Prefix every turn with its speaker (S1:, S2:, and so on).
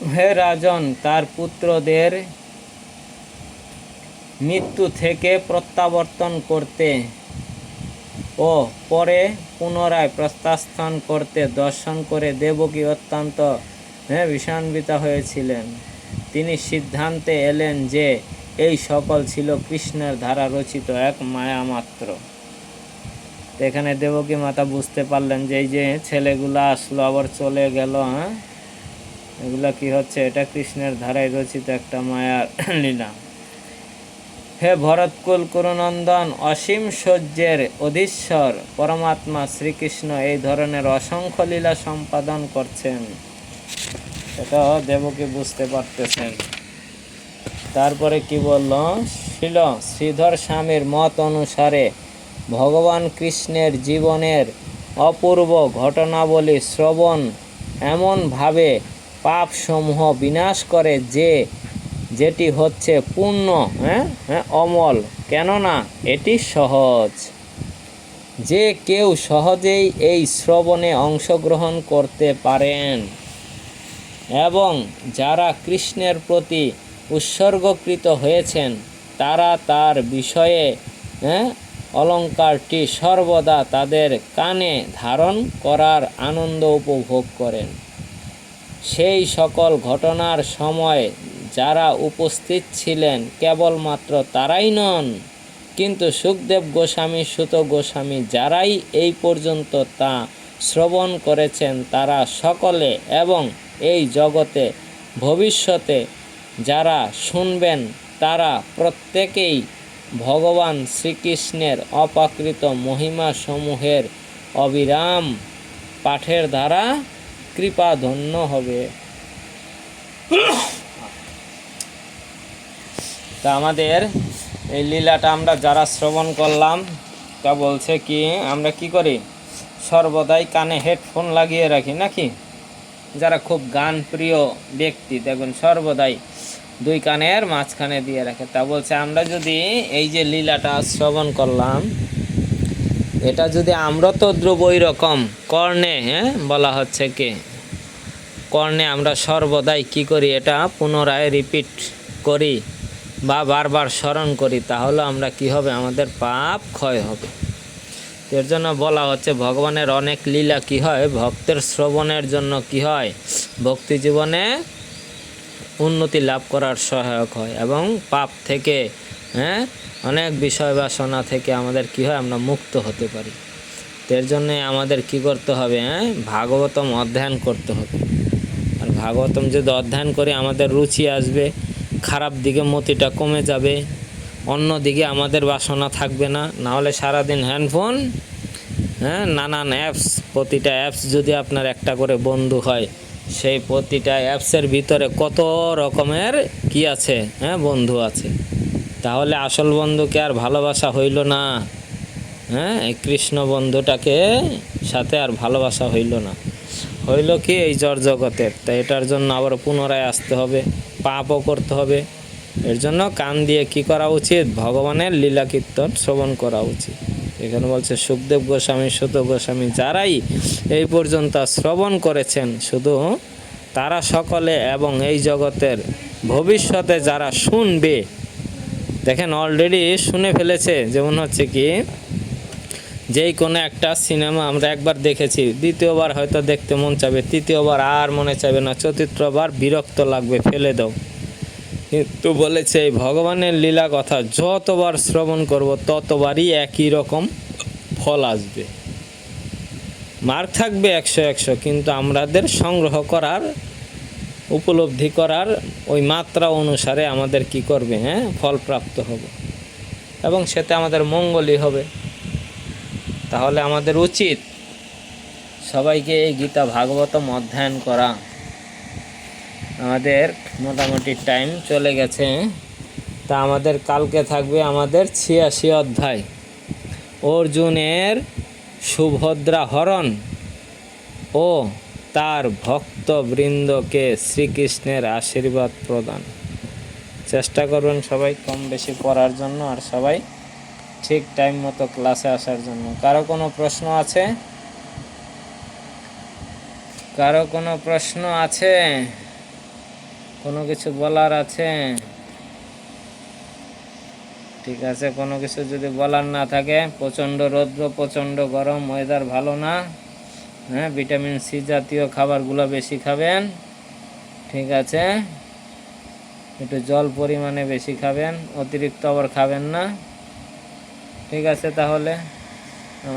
S1: হে রাজন, তার পুত্রদের মৃত্যু থেকে প্রত্যাবর্তন করতে ও পরে পুনরায় প্রত্যাস্থান করতে দর্শন করে দেবকী অত্যন্ত বিষান্বিতা হয়েছিলেন। তিনি সিদ্ধান্তে এলেন যে এই সকল ছিল কৃষ্ণের দ্বারা রচিত এক মায়া মাত্র। এখানে দেবকী মাতা বুঝতে পারলেন যে এই যে ছেলেগুলা আসলো আবার চলে গেল, এগুলা কি হচ্ছে, এটা কৃষ্ণের ধারায় রচিত একটা মায়ার লীলা। হে ভরতকুল কুরুনন্দন, অসীম সৌর্যের অধীশ্বর পরমাত্মা শ্রীকৃষ্ণ এই ধরনের অসংখ্য লীলা সম্পাদন করছেন, এটা দেবকী বুঝতে পারতেছেন। তারপরে কি বলল, শ্রীধর স্বামীর মত অনুসারে ভগবান কৃষ্ণের জীবনের অপূর্ব ঘটনাবলী শ্রবণ এমনভাবে পাপসমূহ বিনাশ করে যেটি হচ্ছে পূর্ণ অমল, কেননা এটি সহজ। যে কেউ সহজেই এই শ্রবণে অংশগ্রহণ করতে পারেন এবং যারা কৃষ্ণের প্রতি উৎসর্গকৃত হয়েছেন তারা তার বিষয়ে অলঙ্কারটি সর্বদা তাদের কানে ধারণ করার আনন্দ উপভোগ করেন। সেই সকল ঘটনার সময় যারা উপস্থিত ছিলেন কেবলমাত্র তারাই নন, কিন্তু সুখদেব গোস্বামী, সুত গোস্বামী যারাই এই পর্যন্ত তা শ্রবণ করেছেন তারা সকলে এবং এই জগতে ভবিষ্যতে যারা শুনবেন তারা প্রত্যেকেই ভগবান শ্রীকৃষ্ণের অপ্রাকৃত মহিমা সমূহের অবিরাম পাঠের দ্বারা কৃপাধন্য হবে। তা আমাদের এই লীলাটা আমরা যারা শ্রবণ করলাম তা বলছে কি আমরা কি করি, সর্বদাই কানে হেডফোন লাগিয়ে রাখি নাকি? যারা খুব গান প্রিয় ব্যক্তি দেখবেন সর্বদাই দুই কানের মাঝখানে দিয়ে রাখে। তা বলছে আমরা যদি এই যে লীলাটা শ্রবণ করলাম এটা যদি আমরা তদ্রুপ ওই রকম কর্ণে বলা হচ্ছে কি কর্ণে আমরা সর্বদাই কি করি, এটা পুনরায় রিপিট করি বা বারবার স্মরণ করি, তাহলে আমরা কি হবে, আমাদের পাপ ক্ষয় হবে। এর জন্য বলা হচ্ছে ভগবানের অনেক লীলা কি হয়, ভক্তের শ্রবণের জন্য কি হয়, ভক্তি জীবনে উন্নতি লাভ করার সহায়ক হয় এবং পাপ থেকে অনেক বিষয় বাসনা থেকে আমাদের কি হয়, আমরা মুক্ত হতে পারি। এর জন্যে আমাদের কি করতে হবে, ভাগবতম অধ্যয়ন করতে হবে। আর ভাগবতম যদি অধ্যয়ন করি আমাদের রুচি আসবে, খারাপ দিকে মতিটা কমে যাবে, অন্য দিকে আমাদের বাসনা থাকবে না। নাহলে সারাদিন হ্যান্ডফোন, নানান অ্যাপস, প্রতিটা অ্যাপস যদি আপনার একটা করে বন্ধু হয়, সেই প্রতিটা অ্যাপসের ভিতরে কত রকমের কি আছে, বন্ধু আছে, তাহলে আসল বন্ধুকে আর ভালোবাসা হইল না, এই কৃষ্ণ বন্ধুটাকে সাথে আর ভালোবাসা হইল না, হইল কি এই জড় জগতের। তাই এটার জন্য আবার পুনরায় আসতে হবে, পাপও করতে হবে। এর জন্য কান দিয়ে কি করা উচিত, ভগবানের লীলা কীর্তন শ্রবণ করা উচিত। এখানে বলছে সুখদেব গোস্বামী, সুত গোস্বামী যারাই এই পর্যন্ত শ্রবণ করেছেন শুধু তারা সকলে এবং এই জগতের ভবিষ্যতে যারা শুনবে, দেখেন অলরেডি শুনে ফেলেছে। যেমন হচ্ছে কি যেই কোনো একটা সিনেমা আমরা একবার দেখেছি, দ্বিতীয়বার হয়তো দেখতে মন চাবে, তৃতীয়বার আর মনে চাইবে না, চতুর্থবার বিরক্ত লাগবে, ফেলে দাও। কিন্তু বলেছে এই ভগবানের লীলা কথা যতবার শ্রবণ করব ততবারই একই রকম ফল আসবে, মার্ক থাকবে 100, কিন্তু আমাদের সংগ্রহ করার, উপলব্ধি করার ওই মাত্রা অনুসারে আমাদের কি করবে, ফল প্রাপ্ত হবে এবং সেটা আমাদের মঙ্গলই হবে। তাহলে আমাদের উচিত সবাইকে এই গীতা ভাগবতম অধ্যয়ন করা। আমাদের মোটামুটি টাইম চলে গেছে, তা আমাদের কালকে থাকবে আমাদের 86 অধ্যায়, অর্জুনের সুভদ্রা হরণ ও তার ভক্তবৃন্দকে শ্রীকৃষ্ণের আশীর্বাদ প্রদান। চেষ্টা করবেন সবাই কম বেশি পড়ার জন্য, আর সবাই ঠিক টাইম মতো ক্লাসে আসার জন্য। কারো কোনো প্রশ্ন আছে? কারো কোনো প্রশ্ন আছে? কোনো কিছু বলার আছে? ঠিক আছে, কোনো কিছু যদি বলার না থাকে, প্রচণ্ড রৌদ্র, প্রচণ্ড গরম, ওয়েদার ভালো না। হ্যাঁ, ভিটামিন সি জাতীয় খাবারগুলো বেশি খাবেন। ঠিক আছে, একটু জল পরিমাণে বেশি খাবেন, অতিরিক্ত আবার খাবেন না। ঠিক আছে তাহলে।